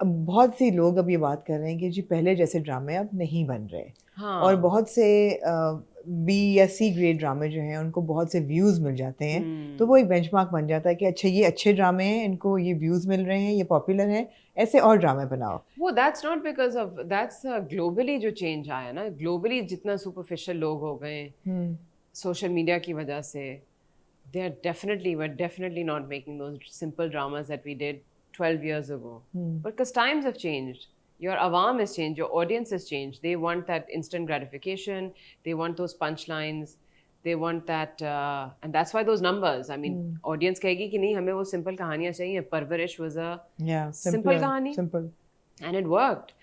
अब बहुत सी लोग अब ये बात कर रहे हैं कि जी पहले जैसे ड्रामे अब नहीं बन रहे, और हाँ। बहुत से बी या सी ग्रेड ड्रामे जो हैं उनको बहुत से व्यूज़ मिल जाते हैं, तो वो एक बेंचमार्क बन जाता है कि अच्छा ये अच्छे ड्रामे हैं, इनको ये व्यूज़ मिल रहे हैं, ये पॉपुलर हैं, ऐसे और ड्रामे बनाओ। वो that's not because of that's globally जो चेंज आया ना, ग्लोबली जितना सुपरफिशियल लोग हो गए हम्म सोशल मीडिया की वजह से, they are definitely we're definitely not making those simple dramas that we did 12 years ago. Hmm Because times have changed, your awam has changed, your audience has changed. They want that instant gratification, they want those punchlines, they want that and that's why those numbers, I mean, hmm audience कहेगी कि नहीं हमें वो simple कहानियां चाहिए. Parvarish was a या simple simple kahani simple and it worked.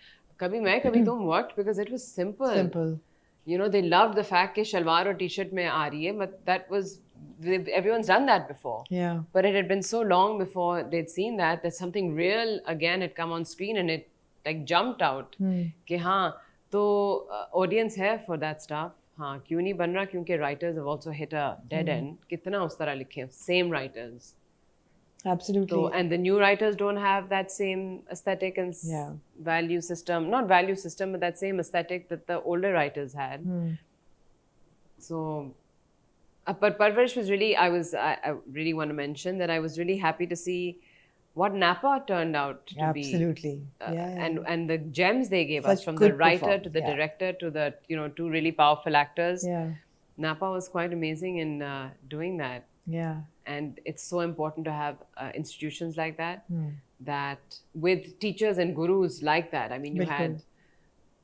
Kabhi Main Kabhi Tum worked because it was simple. Simple You know, they loved the fact that shalwar or t-shirt mein aa rahi hai, but that was, everyone's done that before. या But it had been so long before they'd seen that something real again had come on screen and it like jumped out. हम्म कि हाँ तो audience है for that stuff. हाँ क्यों नहीं बन रहा, क्योंकि writers have also hit a dead end. कितना उस तरह लिखे, same writers. Absolutely So, and the new writers don't have that same aesthetic and या value system, not value system, but that same aesthetic that the older writers had. So, but Parvarish was really, I really want to mention that I was really happy to see what Napa turned out to be. Absolutely या And the gems they gave us, such from the good writer to perform the या director to the, you know, two really powerful actors. या Napa was quite amazing in doing that. या And it's so important to have institutions like that, that with teachers and gurus like that. I mean, you बिल्कुल had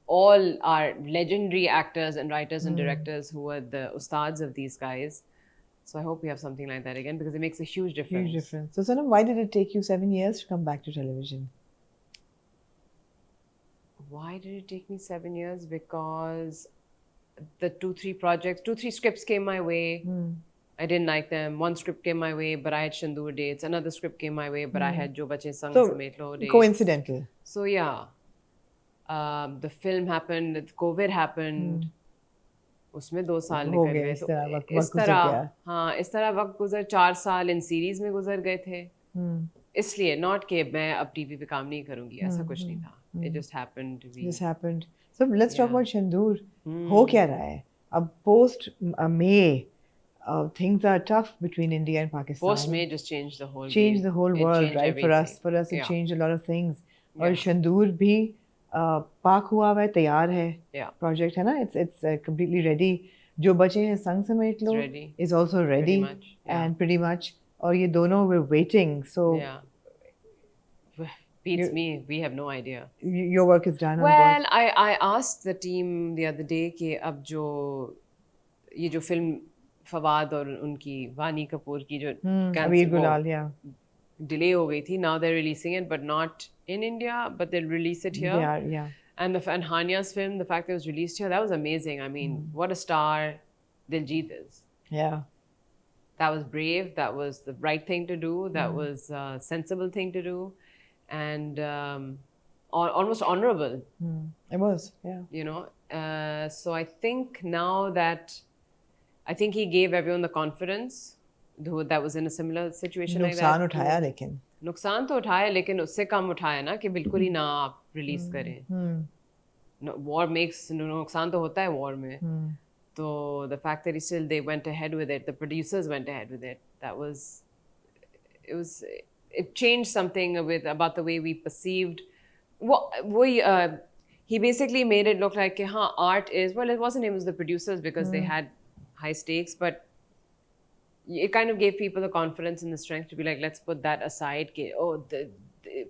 all our legendary actors and writers and directors who were the ustads of these guys. So I hope we have something like that again, because it makes a huge huge difference. difference. So Sonam, why did it take you 7 years to come back to television? Why did it take me 7 years? Because the two, three scripts came my way. I didn't like them. One script came my way, but I had Shandur dates. Another script came my way, but I had Jo Bache Sang So Samet Lo dates. coincidental. So yeah, the film happened, COVID happened. उसमें 2 साल हो निकल गया गए, इस तो तरह वक्त इस वक्त गुजर तरह, गया हाँ इस तरह वक्त गुजर 4 साल इन सीरीज में गुजर गए थे. इसलिए नॉट कि मैं अब टीवी पे काम नहीं करूंगी, ऐसा कुछ नहीं था. It just happened to be. This happened. So let's talk Yeah. about Shandur. हो क्या रहा है अब post May? Things are tough between India and Pakistan. Post May just changed the whole Changed game. the whole It world, changed right? everything. For us, it Yeah. changed a lot of things. और Yeah. Shandur भी पाक हुआ हुआ है, तैयार है. Yeah. Project है ना? It's completely ready. जो बचे हैं संग समेट लो It's ready. is also ready. Pretty much. Yeah. And pretty much. और ये दोनों we're waiting. So Yeah. Beats me. We have no idea. your work is done on Well, both. I asked the team the other day कि अब जो ये जो film Fawad और उनकी वानी कपूर की जो अबीर गुलाल, yeah. डिले हो गई थी, now they're releasing it but not in India, but they'll release it here. Yeah. And and Hanya's film, the fact that it was released here, that was amazing. I mean, what a star Diljit is. Yeah. That was brave. That was the right thing to do. That was a sensible thing to do, and almost honorable. It was, yeah. You know, so I think now that I think he gave everyone the confidence who that was in a similar situation like that. नुकसान उठाया लेकिन. नुकसान तो उठाया, लेकिन उससे कम उठाया ना कि बिल्कुल ही ना आप रिलीज करें. War makes नुकसान तो होता है war में. So the fact that they went ahead with it, the producers went ahead with it, it changed something about the way we perceived. He basically made it look like art is, well, it wasn't him, it was the producers, because they had high stakes, but it kind of gave people the confidence and the strength to be like, let's put that aside. The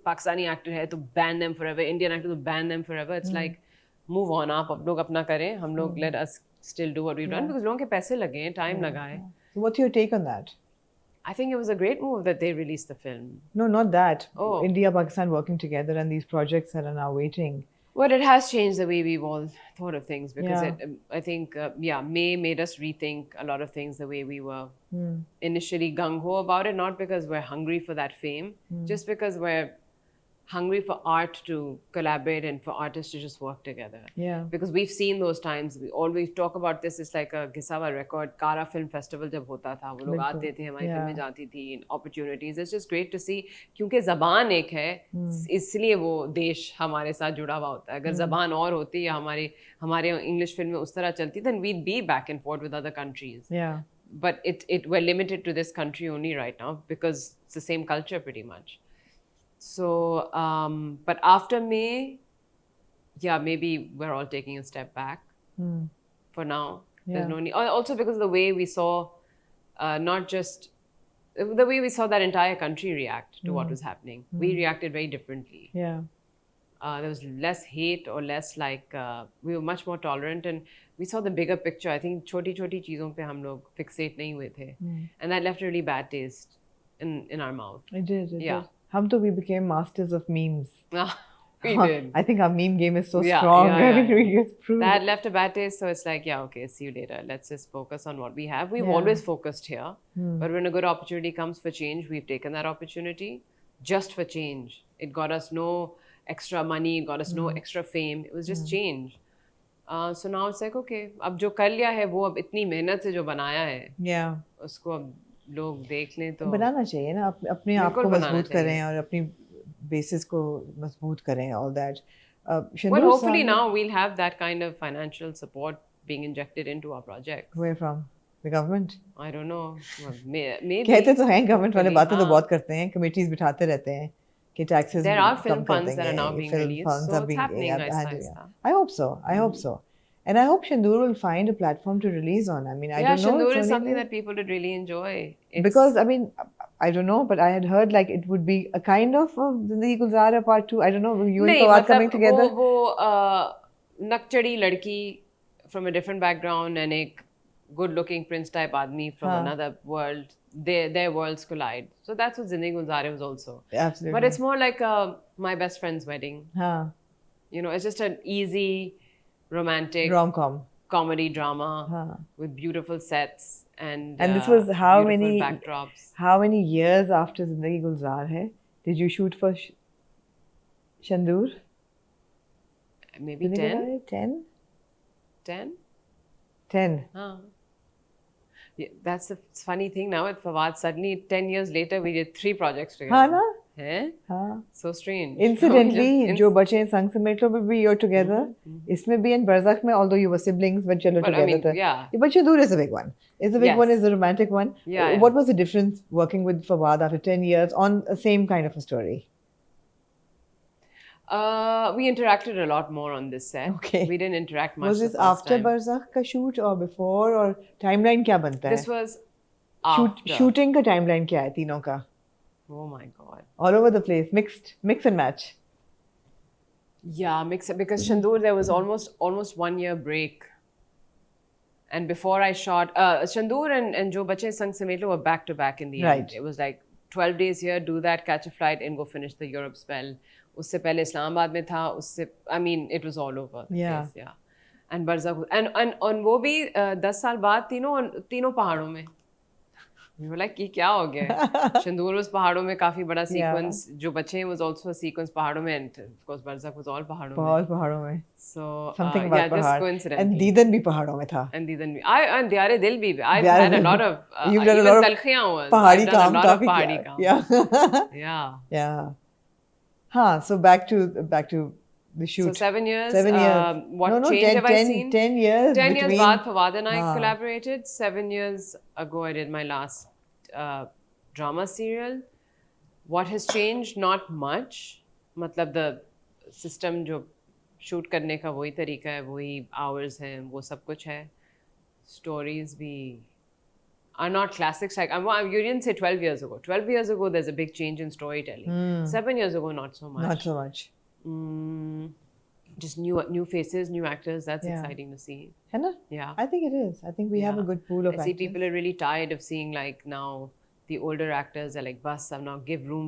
Pakistani actor hai to ban them forever, Indian actor to ban them forever. It's like, move on, आप लोग अपना करें, हम लोग let us still do what we've done, because लोगों के पैसे लगे हैं, time लगा है. So what's your take on that? I think it was a great move that they released the film. No, not that. Oh. India, Pakistan working together and these projects that are now waiting. Well, it has changed the way we've all thought of things, because Yeah. I think, May made us rethink a lot of things the way we were initially gung-ho about it, not because we're hungry for that fame, just because we're hungry for art to collaborate and for artists to just work together. Yeah. Because we've seen those times. We always talk about this. It's like a घिसा हुआ record. Kara Film Festival जब होता था, वो लोग बिल्कुल. आते थे, हमारी Yeah. फिल्में जाती थी, opportunities. It's just great to see. क्योंकि ज़बान एक है, इसलिए वो देश हमारे साथ जुड़ा हुआ होता है. अगर ज़बान और होती या हमारे इंग्लिश फिल्में उस तरह चलती, then we'd be back and forth with other countries. Yeah. But we're limited to this country only right now because it's the same culture pretty much. So, but after May, yeah, maybe we're all taking a step back for now. Yeah. There's no need. Also because of the way we saw, not just the way we saw that entire country react to what was happening. We reacted very differently. Yeah. There was less hate or less like, we were much more tolerant and we saw the bigger picture. I think छोटी-छोटी चीज़ों पे हम लोग fixate नहीं हुए थे. And that left a really bad taste in our mouth. It did. It Yeah. did. हम तो we became masters of memes. We did. I think our meme game is so Yeah, strong. yeah, I yeah, mean, yeah. we just proved. That left a bad taste, so it's like, yeah, okay, see you later. Let's just focus on what we have. We've Yeah. always focused here, but when a good opportunity comes for change, we've taken that opportunity just for change. It got us no extra money, it got us no extra fame. It was just change. So now it's like, okay, अब जो कर लिया है वो अब इतनी मेहनत से जो बनाया है, Yeah. उसको अब लोग देख लें तो बनाना चाहिए ना अपने आप बिल्कुल को बनाना मजबूत चाहिए. करें और अपनी बेसिस को मजबूत करें. All that. well, Shandur hopefully Sahib- now we'll have that kind of financial support being injected into our project. Where from? The government? I don't know. Well, maybe. कहते तो हैं गवर्नमेंट वाले Hopefully, बातें तो हाँ. बहुत करते हैं, कमिटीज बिठाते रहते हैं कि टैक्सेस There are film कम कर funds that are देंगे, now being film released, funds so are it's being- happening yeah, aista, yeah. aista. I hope so. I hope so. And I hope Shandur will find a platform to release on. I mean, I Yeah, don't know. Shandur it's is only something like- that people would really enjoy. It's, because I mean, I don't know, but I had heard like it would be a kind of Zindagi Gulzar Part 2. I don't know. You and नहीं, Fawad मतलब coming together. वो नकचड़ी लड़की from a different background and एक good-looking prince type आदमी from हाँ. another world. Their worlds collide. So that's what Zindagi Gulzar was also. Absolutely. But it's more like my best friend's wedding. हाँ. You know, it's just an easy, romantic Rom-com. comedy drama हाँ. with beautiful sets and this was how beautiful many backdrops. How many years after Zindagi Gulzar hai did you shoot for Shandur? Maybe 10? 10? 10? 10. Huh. Yeah, that's the funny thing now with Fawad. Suddenly, 10 years later, we did 3 projects together. हाँ ना? Eh? हाँ. So strange. Incidentally, जो बचे हैं संग समेट लो में भी you're together. इसमें भी and Barzakh में, although you were siblings, but चलो But I together. mean, yeah. But Shandur is a big one. It's a big Yes. one. Is the romantic one. Yeah, yeah. What was the difference working with Fawad after 10 years on the same kind of a story? We interacted a lot more on this set. Okay. We didn't interact much. Was the this first after time. Barzakh का shoot or before or timeline क्या बनता है? This was after. Shooting का timeline क्या है तीनों का? Oh my God. All over the place, mix and match. Yeah, mix it because Shandur, there was almost 1 year break. And before I shot, Shandur and Jo Bache Sang Sametlo were back to back in the Right. end. It was like 12 days here, do that, catch a flight, and go finish the Europe spell. उससे पहले इस्लामाबाद में था, उससे, I mean, it was all over the Yeah. place, yeah. And Barzakh, and वो भी 10 साल बाद तीनों पहाड़ों में. We were like, ये क्या हो गया? Shandur was पहाड़ों में काफी बड़ा sequence. जो बचे was also a sequence पहाड़ों में, and of course Barzakh was all पहाड़ों में. बहुत पहाड़ों में. So Something about yeah, just पहाड़. coincidentally. And Deedan भी पहाड़ों में था. And Deedan bhi. And Diyare Dil bhi. I've Diyare had a Dil. lot of You've done a even lot of Talkhiyan was. पहाड़ी I've done काम a lot of काफी pahadi किया. kaam. Yeah. Yeah. Yeah. Huh, so back to the shoot. So 7 years. 7 years. What no, change 10, have I 10, seen? 10 years 10 years between. baad Fawad and I हाँ. collaborated. 7 years ago I did my last drama serial. What has changed? Not much. मतलब the system जो shoot करने का वही तरीका है, वही hours हैं, वो सब कुछ है. Stories भी are not classics. Like you didn't say 12 years ago. 12 years ago, there's a big change in storytelling. 7 years ago, not so much. Not so much. Just new faces, new actors. That's Yeah. exciting to see. है ना? Yeah. I think it is. I think we have a Yeah. good pool of I see actors. people are really tired of seeing like now the older actors are like, bus, I've now give room